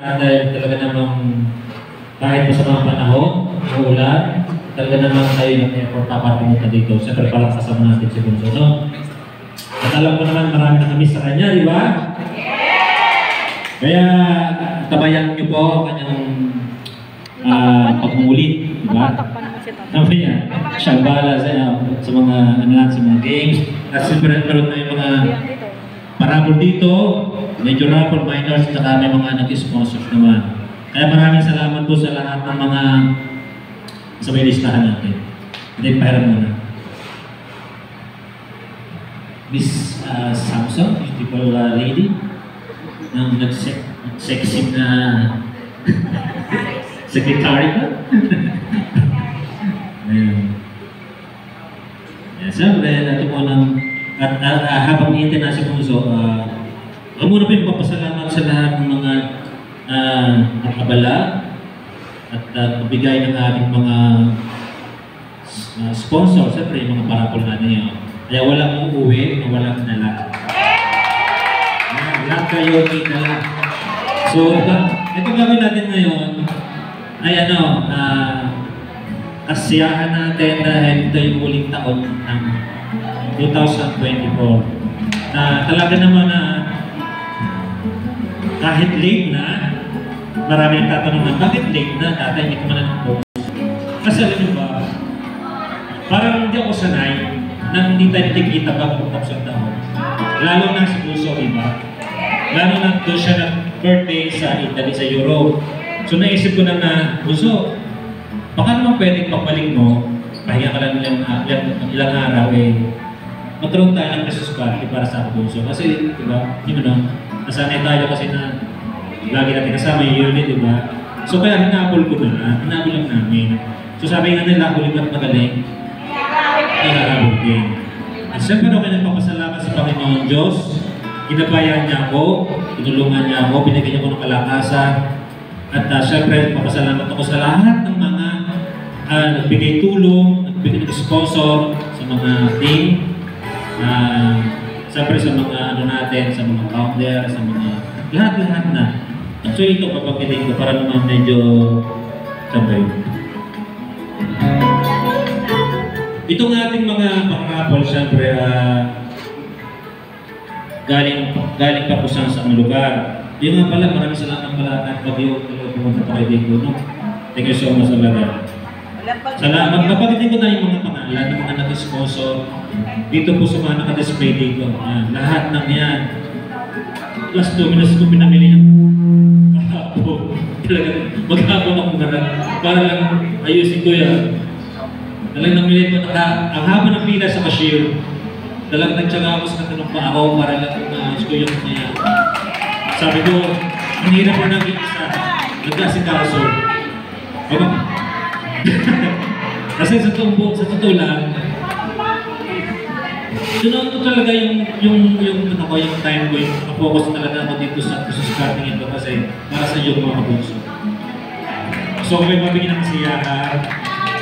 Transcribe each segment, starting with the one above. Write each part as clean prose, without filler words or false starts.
Dahil talaga namang kahit sa mga panahon, uulan, talaga namang tayo ng effort para pumunta dito. Siyempre parang kasama natin si Bunso, no? At alam ko naman marami na kami sa kanya, di ba? Kaya tabayan niyo po ang kanyang pagmulit, di ba? Mamaya, siya bala sa mga sa mga games. At siyempre meron na yung mga parabol dito, major raffle, minors, at may mga nag-sponsors naman. Kaya maraming salamat po sa lahat ng mga sa may listahan natin. Hindi, pahiram muna. Miss Samson, beautiful lady, ng nag-sexy na secretary ka. Ayan. Siyempre, natin po ng habang iintay na si Bunso, ang muna po yung papasalamat sa lahat ng mga nakabala at pagbigay ng ating mga sponsor, siyempre yung mga parapol natin yun. Kaya walang uuwi, walang dala. Lahat kayo dala. So, ito gawin natin ngayon ay kasiyahan natin dahil ito yung muling taon ng 2024. Talaga naman kahit late na, marami ang tatanong na, bakit late na? Dati hindi ko man nag-post. Kasi alam nyo ba, parang hindi ako sanay na hindi tayo nakikita bago tapos ang taon. Lalo na si Bunso, iba. Lalo na doon siya nag-birthday sa Italy, sa Europe. So naisip ko na, Bunso, baka naman pwedeng pagbalik mo, pahinga ka lang ilang araw magkaroon tayo ng Christmas party para sa Bunso. Kasi, diba, nasanay tayo kasi na lagi natin kasama yung unit, diba? So kaya hinabol ko na, hinabol lang namin. So sabi nga nila, huling at magaling, iharabol din. At siyempre ako nagpapasalamat sa Panginoon Diyos, ginabayan niya ako, tinulungan niya ako, binigyan niya ako ng kalakasan. At siyempre, papasalamat ako sa lahat ng mga nagbigay tulong, nagbigay ng sponsor sa mga team. Siyempre sa mga natin, sa mga founder, sa mga lahat-lahat na. Actually ito papagkitin ko para naman medyo sabay. Itong ating mga pangrapol, siyempre galing pa po sa lugar. Yung nga pala, maraming salamat pala at Bagyo pumunta pa kayo dito, no? Thank you so much sa lahat. Salamat. Napagitin ko na yung mga pangalan ng mga nag-sponsor dito po sa mga naka-display dito. Lahat ng yan. Last 2 minutes ko pinamili yan. Maghapon akong garag. Para lang ayusin ko yan. Dalang namili ko. Ang haba ng pila sa cashier. Dalang nagtsaga ako sa katanong pa ako para lang ayos ko yung kanya. Sabi ko, ang hirap mo nang isa. Nagkasikaso. Kasi sa totoo lang, sunod ko talaga yung time ko, yung focus talaga ako dito sa starting ito kasi para sa iyo mga kabunso. So kung may mabigyan ng kasiyahan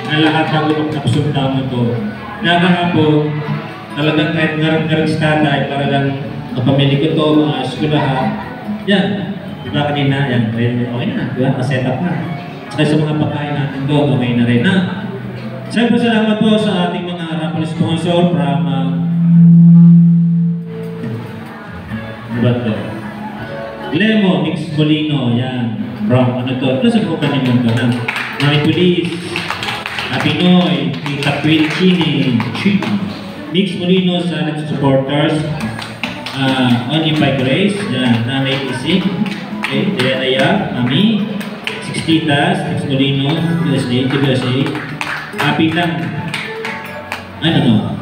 na lahat bago magtapos yung taon ito, kaya po, talagang kahit ngarang tatay para lang kapamili ko ito, mga eskwelahan, yan, diba kanina, yan, okay na, diba, set up na. Saka sa mga pagkain natin doon, okay na rin na. Siyempre salamat po sa ating mga raffle sponsor from Glemo, Mix Molino, yan. From ano to? Ito sa company mo ito na Mami Police, Pinoy, Tita Quilchini, Mix Molino sa supporters, Only by Grace, yan. Nanay Isig, okay, Diana, Mami, 6 Titas, Mix Molino, USA, Happy lang.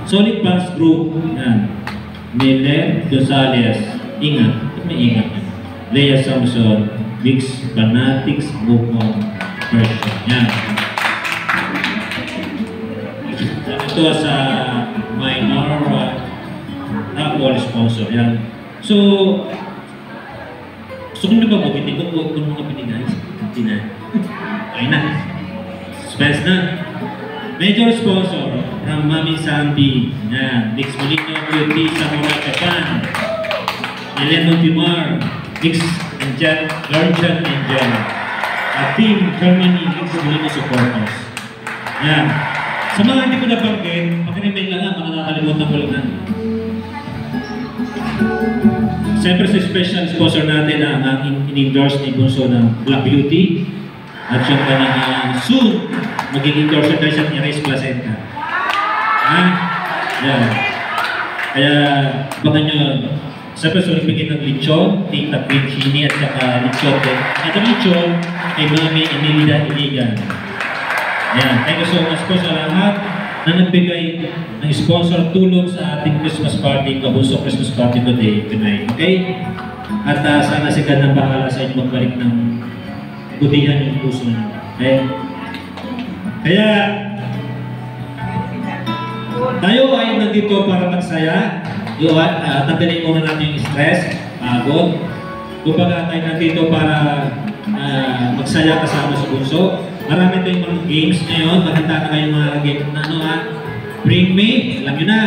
Solid Pants Group, yan. Miller Gonzalez, ingat, may ingat. Lea Samson, Mix Fanatics, Book of Version, yan. Ito sa minor raffle sponsor, yan. So kung nababukitin ko kung mga pinigay, hindi na. Ay na. Suspense na. Major sponsor from Mami Sandy, yan. Mix Molino Beauty, Samurai Japan, Eleno Timar, X and Jen, Lorjan and Jen. Team Germany X Molino supporters. Yan. Sa mga hindi ko nabanggit, pag-remain lang mga nakakalimutan ko lang. Siyempre sa special sponsor natin ang in-endorse ni Bunso ng Black Beauty. At siyempre na soon, magiging endorser tayo siya ni Reyes Placenta. Yan. Kaya, baka nyo, siyempre sulit bigyan ng lechon, tita Pinchini at saka lechon din. At ang lechon kay Mami Emilida Iligan. Yan. Thank you so much po sa lahat na nagbigay ng sponsor tulong sa ating Christmas party, Kabunso Christmas party tonight. Okay? At sana si God nang bahala sa inyo magbalik ng butihan yung puso niyo. Okay? Kaya, tayo ay nandito para magsaya. Tanggalin muna natin yung stress, pagod. Kumbaga tayo nandito para magsaya kasama sa Bunso. Marami tayong mga games ngayon. Makita na kayong mga games na Bring Me, alam nyo na.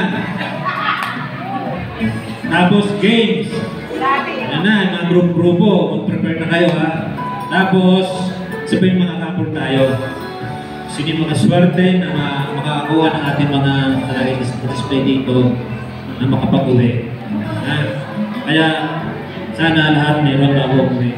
Tapos games. Ayan na, mga grupo. Mag-prepare na kayo ha. Tapos, sabihin mga couple tayo. Sino yung mga swerte na makakakuha ng ating mga display dito na makapag-uwi. Kaya, sana lahat mayroon na uwi.